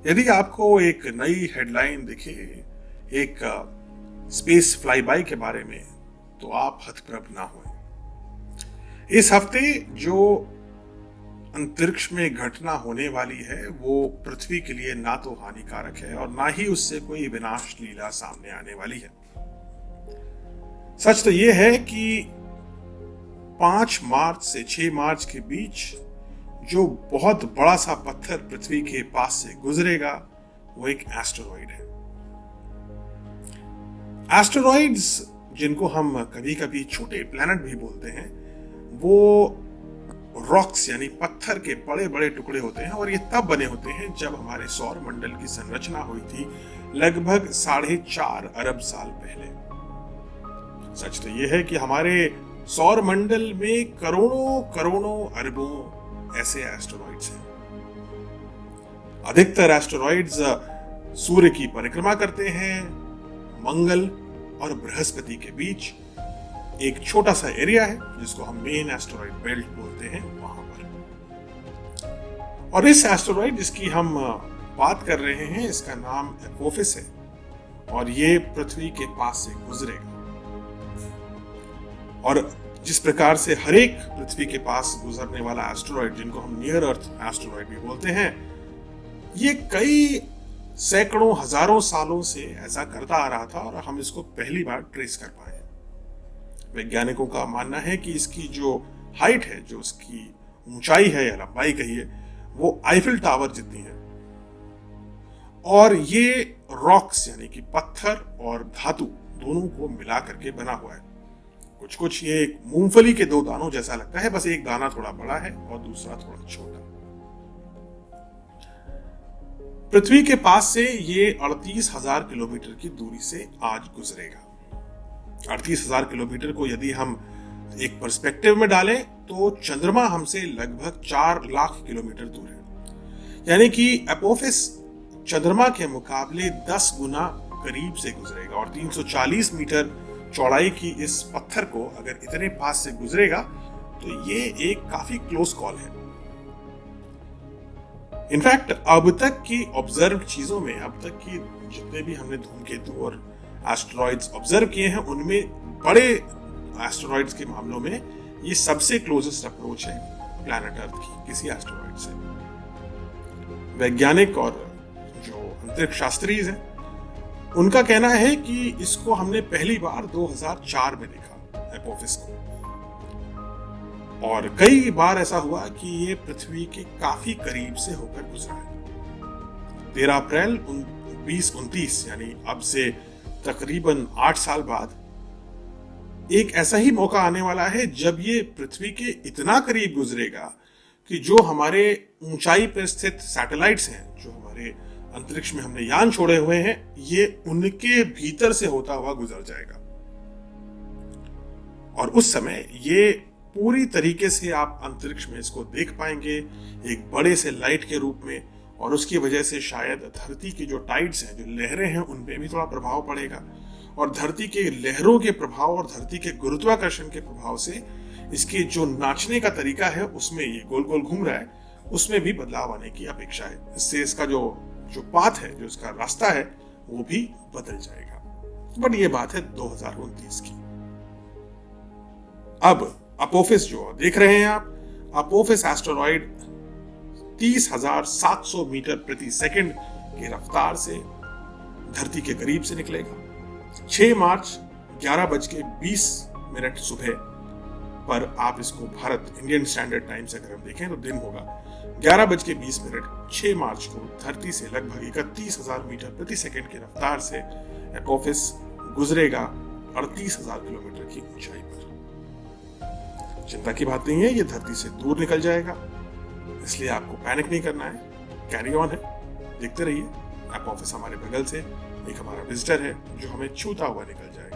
यदि आपको एक नई हेडलाइन दिखे एक स्पेस फ्लाईबाई के बारे में, तो आप हतप्रभ ना हों। इस हफ्ते जो अंतरिक्ष में घटना होने वाली है वो पृथ्वी के लिए ना तो हानिकारक है और ना ही उससे कोई विनाश लीला सामने आने वाली है। सच तो यह है कि 5 मार्च से 6 मार्च के बीच जो बहुत बड़ा सा पत्थर पृथ्वी के पास से गुजरेगा वो एक एस्टेरॉइड है। एस्टेरॉइड्स, जिनको हम कभी कभी छोटे प्लैनेट भी बोलते हैं, वो रॉक्स यानी पत्थर के बड़े बड़े टुकड़े होते हैं और ये तब बने होते हैं जब हमारे सौर मंडल की संरचना हुई थी लगभग 4.5 अरब साल पहले। सच तो यह है कि हमारे सौर मंडल में करोड़ों करोड़ों अरबों ऐसे एस्टेरॉइड्स हैं। अधिकतर एस्टेरॉइड्स सूर्य की परिक्रमा करते हैं। मंगल और बृहस्पति के बीच एक छोटा सा एरिया है जिसको हम मेन एस्टेरॉइड बेल्ट बोलते हैं, वहां पर। और इस एस्टेरॉइड जिसकी हम बात कर रहे हैं, इसका नाम एपोफिस है और ये पृथ्वी के पास से गुजरेगा। और जिस प्रकार से हर एक पृथ्वी के पास गुजरने वाला एस्टेरॉइड, जिनको हम नियर अर्थ एस्टेरॉइड भी बोलते हैं, ये कई सैकड़ों हजारों सालों से ऐसा करता आ रहा था और हम इसको पहली बार ट्रेस कर पाए। वैज्ञानिकों का मानना है कि इसकी जो हाइट है, जो उसकी ऊंचाई है या लंबाई कहिए, वो आईफिल टावर जितनी है। और ये रॉक्स यानी कि पत्थर और धातु दोनों को मिला करके बना हुआ है। कुछ कुछ ये एक मूंगफली के 2 दानों जैसा लगता है, बस एक दाना थोड़ा बड़ा है और दूसरा थोड़ा छोटा। पृथ्वी के पास से ये 38,000 किलोमीटर की दूरी से आज गुजरेगा। 38,000 किलोमीटर को यदि हम एक पर्सपेक्टिव में डालें तो चंद्रमा हमसे लगभग 4 लाख किलोमीटर दूर है। यानी कि एपोफिस चंद्रमा के मुकाबले 10 गुना करीब से गुजरेगा और 340 मीटर चौड़ाई की इस पत्थर को अगर इतने पास से गुजरेगा तो ये एक काफी क्लोज कॉल है। इनफैक्ट अब तक की ऑब्जर्व चीजों में, अब तक की जितने भी हमने धूमकेतु और एस्टेरॉइड्स ऑब्जर्व किए हैं, उनमें बड़े एस्टेरॉइड्स के मामलों में ये सबसे क्लोजेस्ट अप्रोच है प्लैनेट अर्थ की किसी एस्टेरॉइड से। वैज्ञानिक और जो अंतरिक्ष शास्त्री हैं, उनका कहना है कि इसको हमने पहली बार 2004 में देखा एपोफिस को, और कई बार ऐसा हुआ कि ये पृथ्वी के काफी करीब से होकर गुजरा है। 13 अप्रैल 2029 यानी अब से तकरीबन 8 साल बाद एक ऐसा ही मौका आने वाला है जब ये पृथ्वी के इतना करीब गुजरेगा कि जो हमारे ऊंचाई पर स्थित सैटेलाइट्स हैं, जो हमारे अंतरिक्ष में हमने यान छोड़े हुए हैं, ये उनके भीतर से होता हुआ गुजर जाएगा। और उस समय ये पूरी तरीके से आप अंतरिक्ष में इसको देख पाएंगे एक बड़े से लाइट के रूप में, और उसकी वजह से शायद धरती की जो टाइड्स हैं, जो लहरें हैं, उन पे भी थोड़ा प्रभाव पड़ेगा। और धरती के लहरों के प्रभाव और धरती के गुरुत्वाकर्षण के प्रभाव से इसके जो नाचने का तरीका है, उसमें ये गोल गोल घूम रहा है, उसमें भी बदलाव आने की अपेक्षा है। इससे इसका जो पाथ है, जो इसका रास्ता है, वो भी बदल जाएगा। बट ये बात है 2029 की। अब अपोफिस जो देख रहे हैं आप, अपोफिस एस्टेरॉइड 30,700 मीटर प्रति सेकंड की रफ्तार से धरती के करीब से निकलेगा। 6 मार्च 11:20 सुबह पर आप इसको भारत इंडियन स्टैंडर्ड टाइम से अगर हम देखें तो दिन होगा 11:20 6 मार्च को धरती से लगभग 31,000 मीटर प्रति सेकंड की रफ्तार से एपोफिस गुजरेगा 38,000 किलोमीटर की ऊंचाई पर। चिंता की बात नहीं है, ये धरती से दूर निकल जाएगा, इसलिए आपको पैनिक नहीं करना है, कैरी ऑन है, देखते रहिए। एपोफिस हमारे बगल से एक हमारा विजिटर है जो हमें छूता हुआ निकल जाएगा।